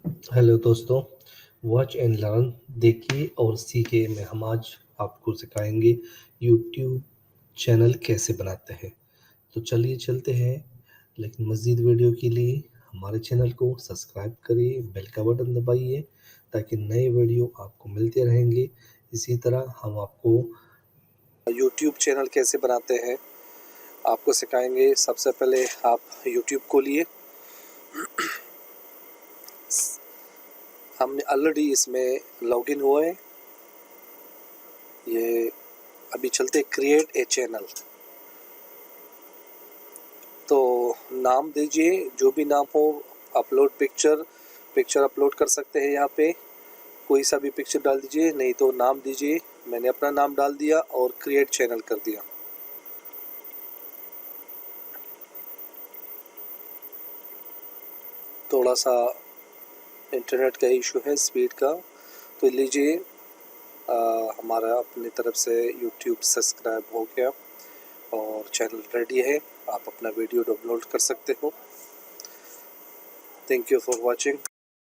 Hello दोस्तों, watch and learn देखिए और सीखिए में हम आज आपको सिखाएंगे यूट्यूब चैनल कैसे बनाते हैं। तो चलिए चलते हैं, लेकिन मज़ीद वीडियो के लिए हमारे चैनल को सब्सक्राइब करिए, बेल का बटन दबाइए ताकि नए वीडियो आपको मिलते रहेंगे। इसी तरह हम आपको यूट्यूब चैनल कैसे बनाते हैं आपको सिखाएंगे। सबसे पहले आप यूट्यूब खोलिए। हमने ऑलरेडी इसमें लॉगिन हुआ है। ये अभी चलते क्रिएट ए चैनल। तो नाम दीजिए जो भी नाम हो। अपलोड पिक्चर अपलोड कर सकते हैं। यहाँ पे कोई सा भी पिक्चर डाल दीजिए, नहीं तो नाम दीजिए। मैंने अपना नाम डाल दिया और क्रिएट चैनल कर दिया। थोड़ा सा इंटरनेट का इशू है, स्पीड का, तो लीजिए। हमारा अपनी तरफ से यूट्यूब सब्सक्राइब हो गया और चैनल रेडी है। आप अपना वीडियो डाउनलोड कर सकते हो। Thank you for watching.